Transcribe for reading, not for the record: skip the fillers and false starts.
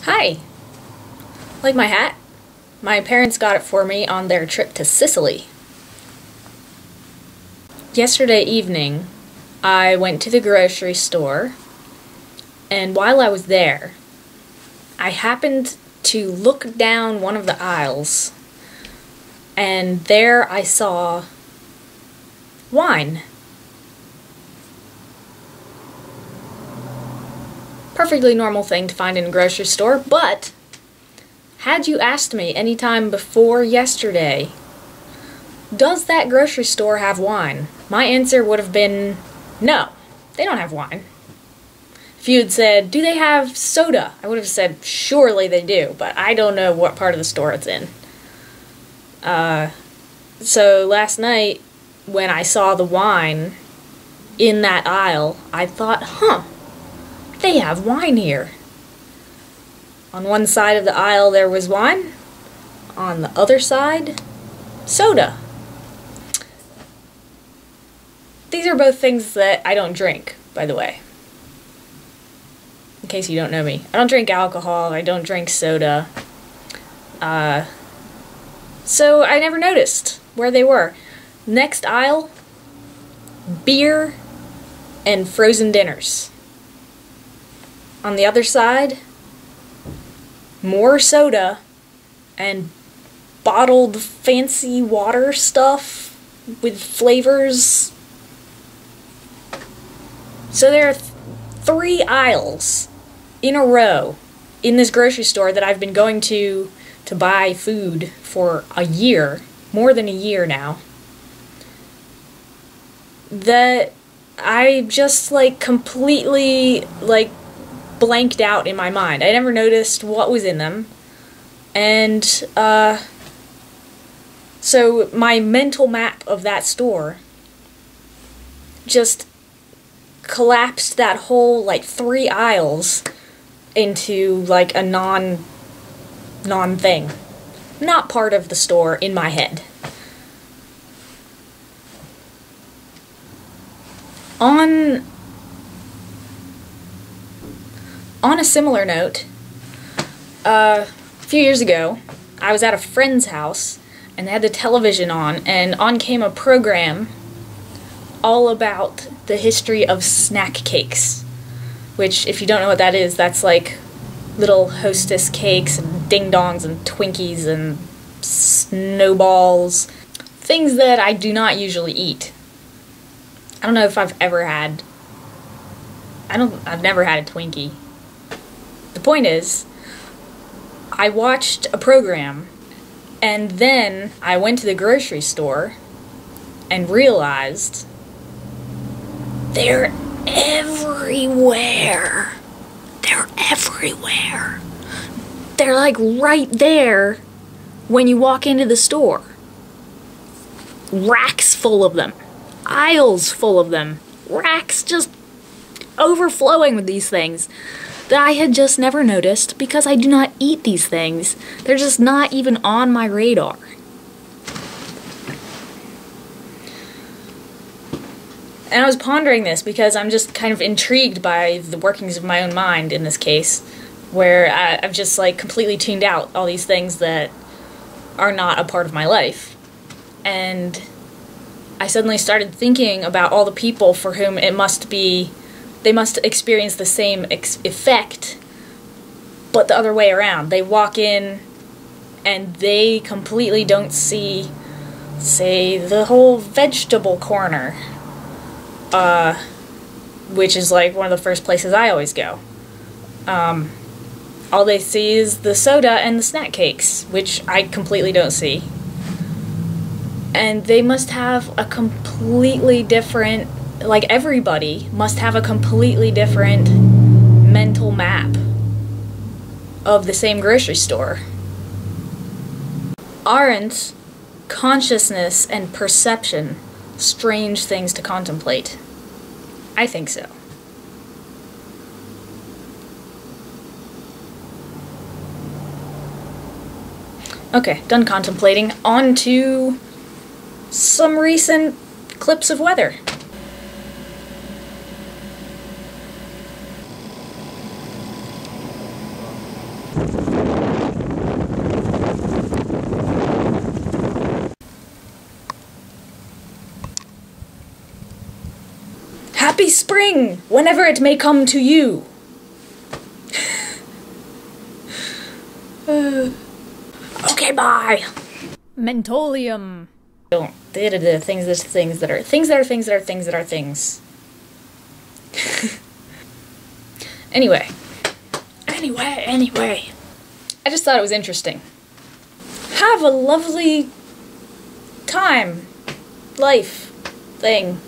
Hi! Like my hat? My parents got it for me on their trip to Sicily. Yesterday evening, I went to the grocery store, and while I was there, I happened to look down one of the aisles, and there I saw wine. Perfectly normal thing to find in a grocery store, but had you asked me any time before yesterday, does that grocery store have wine? My answer would have been no, they don't have wine. If you had said, do they have soda? I would have said, surely they do, but I don't know what part of the store it's in. So last night, when I saw the wine in that aisle, I thought, they have wine here. On one side of the aisle there was wine, on the other side, soda. These are both things that I don't drink, by the way. In case you don't know me. I don't drink alcohol, I don't drink soda. So I never noticed where they were. Next aisle, beer and frozen dinners. On the other side, more soda and bottled fancy water stuff with flavors. So there are three aisles in a row in this grocery store that I've been going to buy food for a year, more than a year now, that I just completely blanked out in my mind. I never noticed what was in them, and so my mental map of that store just collapsed that whole three aisles into a non-thing. Not part of the store in my head. On a similar note, a few years ago, I was at a friend's house, and they had the television on, and on came a program all about the history of snack cakes, which, if you don't know what that is, that's little Hostess cakes, and ding-dongs, and Twinkies, and snowballs. Things that I do not usually eat. I don't know if I've ever had... I've never had a Twinkie. The point is, I watched a program, and then I went to the grocery store and realized they're everywhere. They're everywhere. They're right there when you walk into the store. Racks full of them. Aisles full of them. Racks just overflowing with these things that I had just never noticed because I do not eat these things. They're just not even on my radar. And I was pondering this because I'm just kind of intrigued by the workings of my own mind in this case, where I've just completely tuned out all these things that are not a part of my life. And I suddenly started thinking about all the people for whom it must be, they must experience the same effect, but the other way around. They walk in and they completely don't see, say, the whole vegetable corner, which is one of the first places I always go. All they see is the soda and the snack cakes, which I completely don't see. And they must have a completely different, everybody must have a completely different mental map of the same grocery store. Aren't consciousness and perception strange things to contemplate? I think so. Okay, done contemplating. On to some recent clips of weather. Happy spring, whenever it may come to you. Okay, bye. Mentolium. Don't. Things that are things. Anyway. I just thought it was interesting. Have a lovely time. Life. Thing.